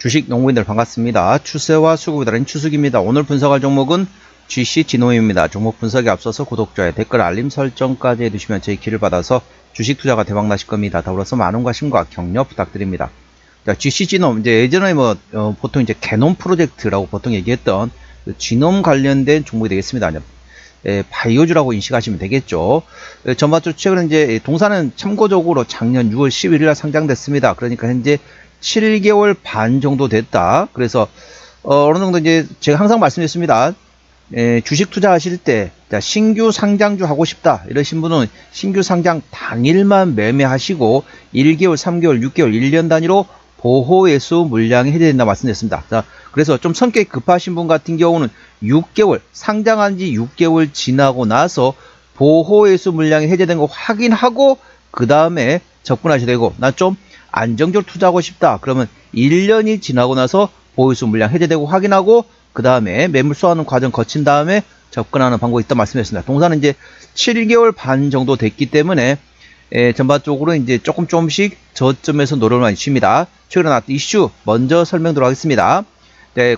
주식 농부인들 반갑습니다. 추세와 수급에 따른 추석입니다. 오늘 분석할 종목은 GC 진홈입니다. 종목 분석에 앞서서 구독자의 댓글 알림 설정까지 해두시면 저희 길을 받아서 주식 투자가 대박 나실 겁니다. 더불어서 많은 관심과 격려 부탁드립니다. 자, GC 진홈 이제 예전에 보통 이제 개놈 프로젝트라고 보통 얘기했던 진홈 관련된 종목이 되겠습니다. 바이오주라고 인식하시면 되겠죠. 전반적으로 최근에 이제 동사는 참고적으로 작년 6월 11일 상장됐습니다. 그러니까 현재 7개월 반 정도 됐다. 그래서 어느 정도 이제 제가 항상 말씀드렸습니다. 주식 투자하실 때 신규 상장주 하고 싶다 이러신 분은 신규 상장 당일만 매매하시고 1개월, 3개월, 6개월, 1년 단위로 보호예수 물량이 해제된다 말씀드렸습니다. 자, 그래서 좀 성격이 급하신 분 같은 경우는 6개월, 상장한 지 6개월 지나고 나서 보호예수 물량이 해제된 거 확인하고 그 다음에 접근하셔야 되고, 나 좀 안정적으로 투자하고 싶다 그러면 1년이 지나고 나서 보호예수 물량 해제되고 확인하고 그 다음에 매물 소화하는 과정 거친 다음에 접근하는 방법이 있다 말씀드렸습니다. 동사는 이제 7개월 반 정도 됐기 때문에 전반적으로 이제 조금씩 저점에서 노력을 많이 칩니다. 최근에 나왔던 이슈 먼저 설명드리도록 하겠습니다.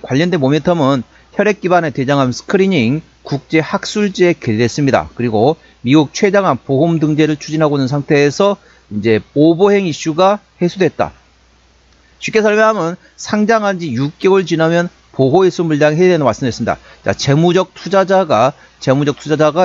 관련된 모멘텀은 혈액 기반의 대장암 스크리닝 국제 학술지에 게재됐습니다. 그리고 미국 췌장암 보험 등재를 추진하고 있는 상태에서 이제 오버행 이슈가 해소됐다. 쉽게 설명하면 상장한 지 6개월 지나면 보호예수 물량이 해제되는 말씀드렸습니다. 자, 재무적 투자자가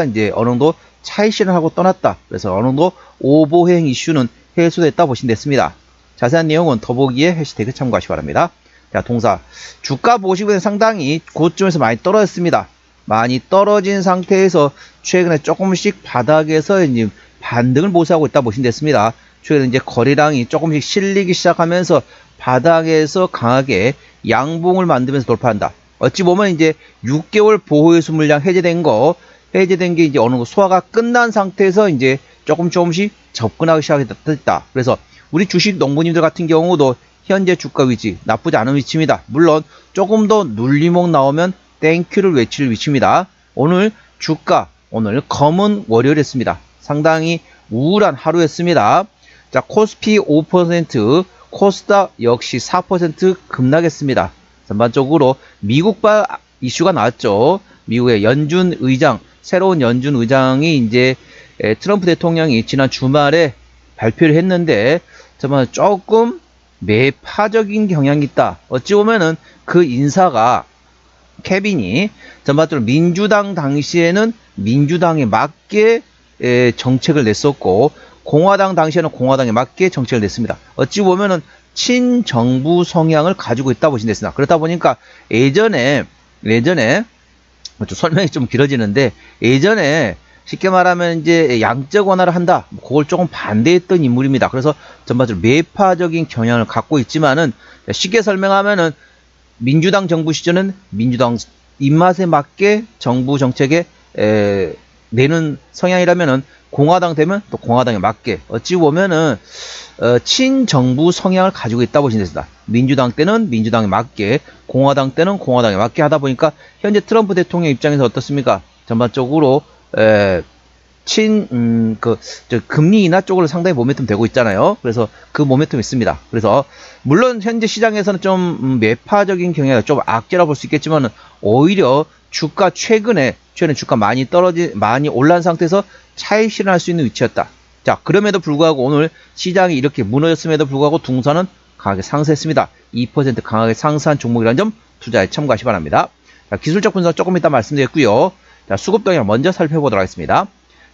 이제 어느 정도 차익 실현하고 떠났다. 그래서 어느 정도 오버행 이슈는 해소됐다 보시면 됐습니다. 자세한 내용은 더보기에 해시태그 참고하시기 바랍니다. 자, 동사 주가 보시면 상당히 고점에서 많이 떨어졌습니다. 많이 떨어진 상태에서 최근에 조금씩 바닥에서 이제 반등을 모색하고 있다 보시면 됐습니다. 최근에 이제 거래량이 조금씩 실리기 시작하면서 바닥에서 강하게 양봉을 만들면서 돌파한다. 어찌 보면 이제 6개월 보호예수 물량 해제된 게 이제 어느 정도 소화가 끝난 상태에서 이제 조금씩 접근하기 시작했다. 그래서 우리 주식 농부님들 같은 경우도 현재 주가 위치 나쁘지 않은 위치입니다. 물론 조금 더 눌림목 나오면 땡큐를 외칠 위치입니다. 오늘 검은 월요일이었습니다. 상당히 우울한 하루였습니다. 자, 코스피 5%, 코스닥 역시 4% 급락했습니다. 전반적으로 미국발 이슈가 나왔죠. 미국의 새로운 연준 의장이 이제 트럼프 대통령이 지난 주말에 발표를 했는데 정말 조금 매파적인 경향이 있다. 어찌 보면은 그 인사가 케빈이 전반적으로 민주당 당시에는 민주당에 맞게 정책을 냈었고 공화당 당시에는 공화당에 맞게 정책을 냈습니다. 어찌 보면은 친정부 성향을 가지고 있다 보시면 됐습니다. 그렇다 보니까 예전에 좀 설명이 좀 길어지는데 예전에 쉽게 말하면 이제 양적 완화를 한다. 그걸 조금 반대했던 인물입니다. 그래서 전반적으로 매파적인 경향을 갖고 있지만은 쉽게 설명하면은 민주당 정부 시절은 민주당 입맛에 맞게 정부 정책에 내는 성향이라면은 공화당 되면 또 공화당에 맞게 어찌 보면은 친정부 성향을 가지고 있다 보시면 됩니다. 민주당 때는 민주당에 맞게 공화당 때는 공화당에 맞게 하다 보니까 현재 트럼프 대통령 입장에서 어떻습니까? 전반적으로 금리 인하 쪽으로 상당히 모멘텀 되고 있잖아요. 그래서 그 모멘텀이 있습니다. 그래서 물론 현재 시장에서는 좀 매파적인 경향이 좀 악재라 볼 수 있겠지만 오히려 주가 최근에 주가 많이 올라온 상태에서 차익 실현할 수 있는 위치였다. 자, 그럼에도 불구하고 오늘 시장이 이렇게 무너졌음에도 불구하고 동사는 강하게 상승했습니다. 2% 강하게 상승한 종목이라는 점 투자에 참고하시기 바랍니다. 자, 기술적 분석 조금 이따 말씀드렸고요. 자, 수급 동향 먼저 살펴보도록 하겠습니다.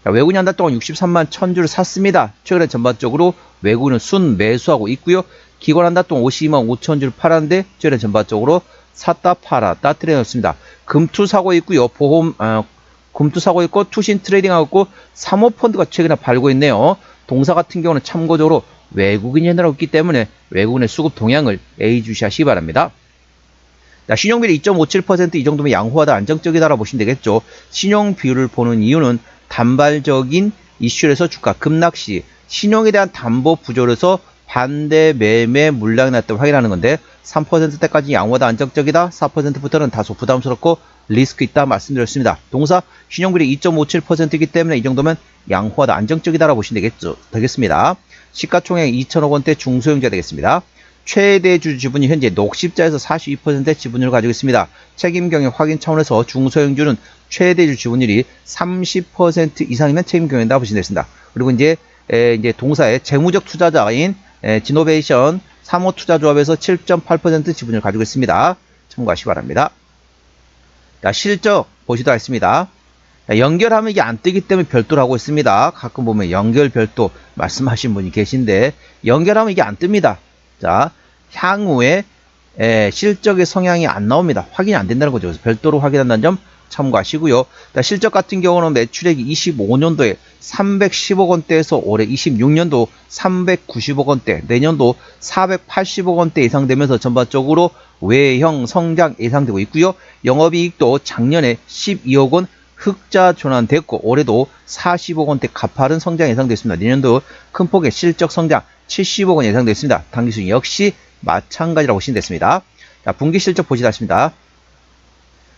자, 외국인이 한 달 동안 63만 1000주를 샀습니다. 최근에 전반적으로 외국인은 순 매수하고 있고요. 기관 한 달 동안 52만 5000주를 팔았는데 최근에 전반적으로 샀다 팔았다 트레이드였습니다. 금투 사고 있고요. 금투 사고 있고 투신 트레이딩하고 있고 사모펀드가 최근에 팔고 있네요. 동사 같은 경우는 참고적으로 외국인이 해나가고 있기 때문에 외국인의 수급 동향을 예의주시하시기 바랍니다. 자, 신용비율 2.57% 이 정도면 양호하다 안정적이다라고 보시면 되겠죠. 신용 비율을 보는 이유는 단발적인 이슈에서 주가 급락 시 신용에 대한 담보 부조로서 반대 매매 물량이 났다고 확인하는 건데 3%대까지 양호하다 안정적이다 4%부터는 다소 부담스럽고 리스크 있다 말씀드렸습니다. 동사 신용비율이 2.57%이기 때문에 이 정도면 양호하다 안정적이다라고 보시면 되겠습니다. 시가총액 2천억 원대 중소형자 되겠습니다. 최대 주주 지분이 현재 녹십자에서 42%의 지분율을 가지고 있습니다. 책임 경영 확인 차원에서 중소형주는 최대 주주 지분율이 30% 이상이면 책임 경영이다 보시면 되겠습니다. 그리고 이제 동사의 재무적 투자자인 지노베이션 사모투자조합에서 7.8% 지분을 가지고 있습니다. 참고하시기 바랍니다. 자, 실적 보시도록 하겠습니다. 연결하면 이게 안 뜨기 때문에 별도로 하고 있습니다. 가끔 보면 연결 별도 말씀하신 분이 계신데 연결하면 이게 안 뜹니다. 자, 향후에 실적의 성향이 안 나옵니다. 확인이 안 된다는 거죠. 그래서 별도로 확인한다는 점 참고하시고요. 자, 실적 같은 경우는 매출액이 25년도에 310억 원대에서 올해 26년도 390억 원대, 내년도 480억 원대 예상되면서 전반적으로 외형 성장 예상되고 있고요. 영업이익도 작년에 12억 원 흑자 전환됐고 올해도 40억 원대 가파른 성장 예상됐습니다. 내년도 큰 폭의 실적 성장 70억 원 예상됐습니다. 당기순 역시 마찬가지라고 보시면 됐습니다. 자, 분기 실적 보시다 하십니다.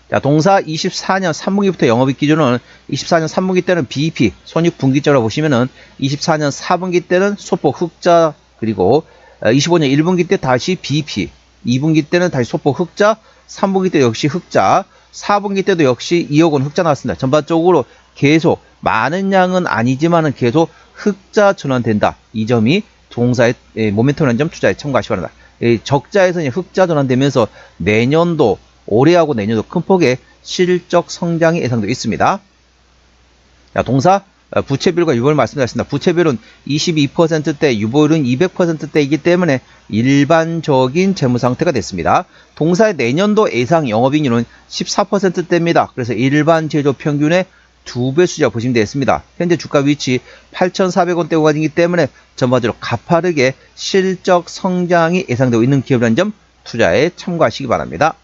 자, 동사 24년 3분기부터 영업이익 기준은 24년 3분기 때는 BEP, 손익분기점으로 보시면은 24년 4분기 때는 소폭 흑자, 그리고 25년 1분기 때 다시 BEP, 2분기 때는 다시 소폭 흑자, 3분기 때 역시 흑자, 4분기 때도 역시 2억 원 흑자 나왔습니다. 전반적으로 계속 많은 양은 아니지만은 계속 흑자 전환된다. 이 점이 동사의 모멘텀이라는 점 투자에 참고하시기 바랍니다. 적자에서 흑자 전환되면서 내년도 올해하고 내년도 큰 폭의 실적 성장이 예상되어 있습니다. 자, 동사 부채비율과 유보율 말씀드렸습니다. 부채비율은 22%대, 유보율은 200%대이기 때문에 일반적인 재무 상태가 됐습니다. 동사의 내년도 예상 영업이익률은 14%대입니다. 그래서 일반 제조 평균의 2배 수자 보시면 되겠습니다. 현재 주가 위치 8,400원대 구간이기 때문에 전반적으로 가파르게 실적 성장이 예상되고 있는 기업이라는 점 투자에 참고하시기 바랍니다.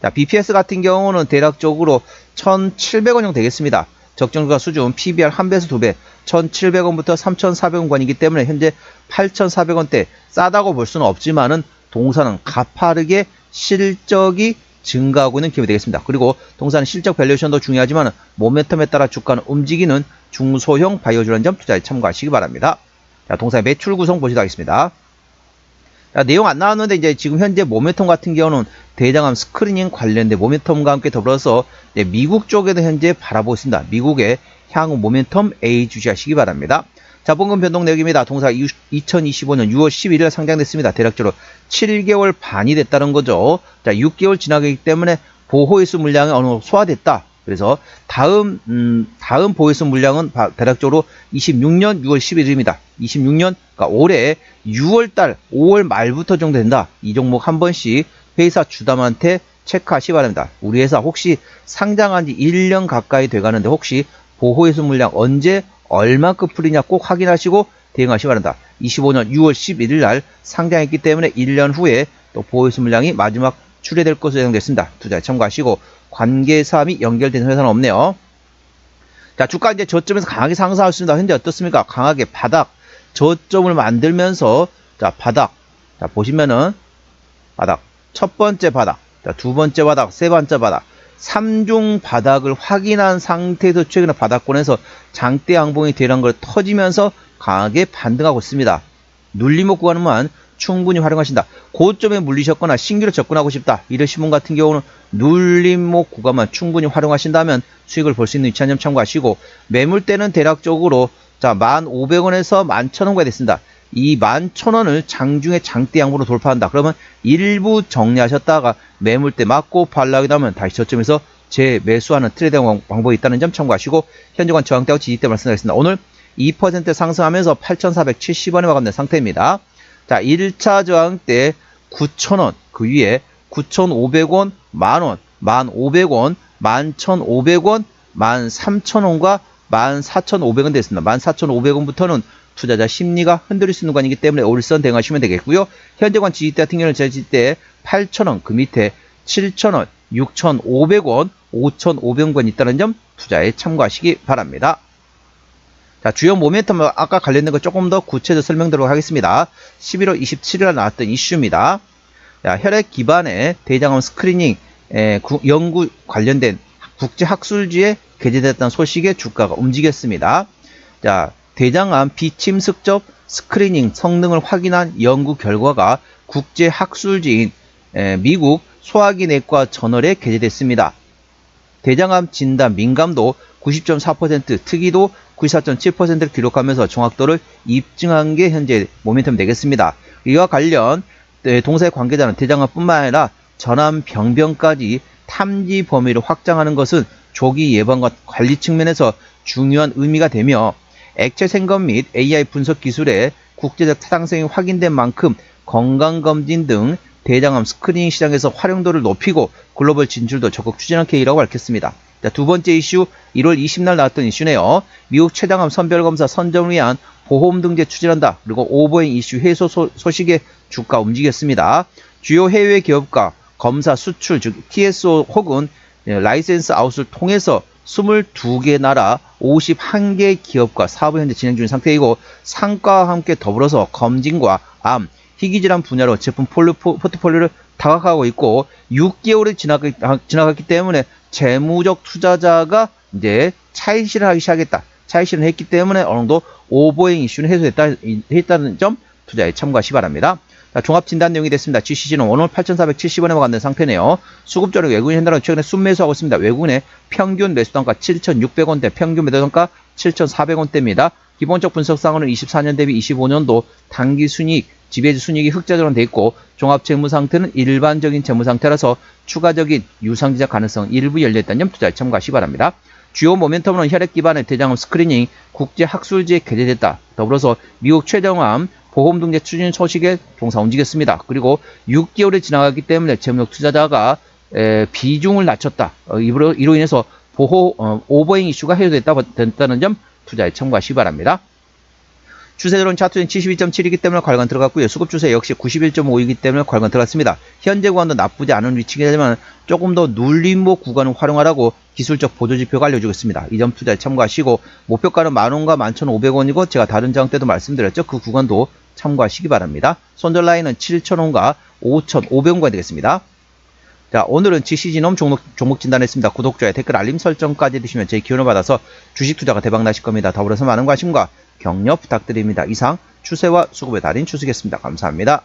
자, BPS 같은 경우는 대략적으로 1,700원 정도 되겠습니다. 적정주가 수준 PBR 1배에서 2배 1,700원부터 3,400원권이기 때문에 현재 8,400원대 싸다고 볼 수는 없지만은 동사는 가파르게 실적이 증가하고 있는 기업이 되겠습니다. 그리고 동사는 실적 밸류에이션도 중요하지만 모멘텀에 따라 주가는 움직이는 중소형 바이오주라는 점 투자에 참고하시기 바랍니다. 자, 동사의 매출 구성 보시도록 하겠습니다. 자, 내용 안 나왔는데 이제 지금 현재 모멘텀 같은 경우는 대장암 스크리닝 관련된 모멘텀과 함께 더불어서 미국 쪽에도 현재 바라보고 있습니다. 미국의 향후 모멘텀 A 주시하시기 바랍니다. 자본금 변동 내역입니다. 동사 2025년 6월 11일 상장됐습니다. 대략적으로 7개월 반이 됐다는 거죠. 자, 6개월 지나기 때문에 보호회수 물량이 어느 정도 소화됐다. 그래서 다음 보호회수 물량은 대략적으로 26년 6월 11일입니다. 26년, 그러니까 올해 6월달, 5월 말부터 정도 된다. 이 종목 한 번씩 회사 주담한테 체크하시기 바랍니다. 우리 회사 혹시 상장한 지 1년 가까이 돼가는데 혹시 보호회수 물량 언제 얼마큼 풀리냐 꼭 확인하시고 대응하시기 바랍니다. 25년 6월 11일 날 상장했기 때문에 1년 후에 또 보호회수 물량이 마지막 출회될 것으로 예상됐습니다. 투자에 참고하시고 관계사 및 연결된 회사는 없네요. 자, 주가 이제 저점에서 강하게 상승하였습니다. 현재 어떻습니까? 강하게 바닥 저점을 만들면서 자, 바닥. 자, 보시면은 바닥. 첫 번째 바닥. 자, 두 번째 바닥, 세 번째 바닥. 3중 바닥을 확인한 상태에서 최근에 바닥권에서 장대 양봉이 대란 걸 터지면서 강하게 반등하고 있습니다. 눌림목 구간만 충분히 활용하신다. 고점에 물리셨거나 신규로 접근하고 싶다. 이러신 분 같은 경우는 눌림목 구간만 충분히 활용하신다면 수익을 볼 수 있는 위치 한 점 참고하시고 매물대는 대략적으로 자 1,500원에서 11,000원까지 됐습니다. 이 11,000원을 장중에 장대 양봉으로 돌파한다. 그러면 일부 정리하셨다가 매물대 맞고 반락이 나면 다시 저점에서 재매수하는 트레이딩 방법이 있다는 점 참고하시고 현재관 저항대하고 지지대 말씀드리겠습니다. 오늘 2% 상승하면서 8,470원에 마감된 상태입니다. 자, 1차 저항대 9,000원, 그 위에 9,500원, 만원, 1,500원, 11,500원, 13,000원과 14,500원 됐습니다. 14,500원부터는 투자자 심리가 흔들릴 수 있는 구간이기 때문에 올선 대응하시면 되겠고요. 현재관 지지대 같은 경우는 지지대 8,000원, 그 밑에 7,000원, 6,500원, 5,500원 있다는 점 투자에 참고하시기 바랍니다. 자, 주요 모멘텀 아까 관련된 거 조금 더 구체적으로 설명드리도록 하겠습니다. 11월 27일에 나왔던 이슈입니다. 자, 혈액 기반의 대장암 스크리닝 연구 관련된 국제학술지에 게재됐다는 소식에 주가가 움직였습니다. 자, 대장암 비침습접 스크리닝 성능을 확인한 연구 결과가 국제 학술지인 미국 소화기 내과 저널에 게재됐습니다. 대장암 진단 민감도 90.4%, 특이도 94.7%를 기록하면서 정확도를 입증한 게 현재 모멘텀이 되겠습니다. 이와 관련 동사의 관계자는 대장암뿐만 아니라 전암 병변까지 탐지 범위를 확장하는 것은 조기 예방과 관리 측면에서 중요한 의미가 되며 액체 생검 및 AI 분석 기술의 국제적 타당성이 확인된 만큼 건강검진 등 대장암 스크리닝 시장에서 활용도를 높이고 글로벌 진출도 적극 추진한 계획이라고 밝혔습니다. 자, 두 번째 이슈 1월 20일 나왔던 이슈네요. 미국 췌장암 선별검사 선정을 위한 보험 등재 추진한다. 그리고 오버행 이슈 해소 소식에 주가 움직였습니다. 주요 해외 기업과 검사 수출 즉 TSO 혹은 라이센스 아웃을 통해서 22개 나라 51개 기업과 사업을 현재 진행 중인 상태이고 상가와 함께 더불어서 검진과 암, 희귀질환 분야로 제품 포트폴리오를 다각화하고 있고 6개월이 지나갔기 때문에 재무적 투자자가 이제 차익실을 하기 시작했다. 차익실을 했기 때문에 어느 정도 오버행 이슈는 해소했다는 점 투자에 참고하시기 바랍니다. 자, 종합진단 내용이 됐습니다. GCG는 오늘 8,470원에 먹었는 상태네요. 수급적으로 외국인 현대는 최근에 순매수하고 있습니다. 외국인의 평균 매수단가 7,600원대, 평균 매도단가 7,400원대입니다. 기본적 분석상으로는 24년 대비 25년도 당기순이익, 지배주 순이익이 흑자적으로 되어 있고 종합재무상태는 일반적인 재무상태라서 추가적인 유상지적 가능성 일부 열려있다는 점 투자에 참고하시기 바랍니다. 주요 모멘텀은 혈액 기반의 대장암 스크리닝 국제학술지에 게재됐다. 더불어서 미국 최정암 보험 등재 추진 소식에 종사 움직였습니다. 그리고 6개월이 지나갔기 때문에 재무적 투자자가 비중을 낮췄다. 이로 인해서 오버행 이슈가 해소됐다는 점 투자에 참고하시기 바랍니다. 추세로는 차트는 72.7이기 때문에 괄관 들어갔고요. 수급 추세 역시 91.5이기 때문에 괄관 들어갔습니다. 현재 구간도 나쁘지 않은 위치이긴 하지만 조금 더 눌림목 구간을 활용하라고 기술적 보조지표가 알려주고 있습니다. 이 점 투자에 참고하시고 목표가는 만원과 11,500원이고 제가 다른 장 때도 말씀드렸죠. 그 구간도 참고하시기 바랍니다. 손절 라인은 7,000원과 5,500원까지 되겠습니다. 자, 오늘은 GCG놈 종목 진단했습니다. 구독, 좋아요, 댓글, 알림 설정까지 해주시면 제 기운을 받아서 주식 투자가 대박 나실 겁니다. 더불어서 많은 관심과 격려 부탁드립니다. 이상 추세와 수급의 달인 추수겠습니다. 감사합니다.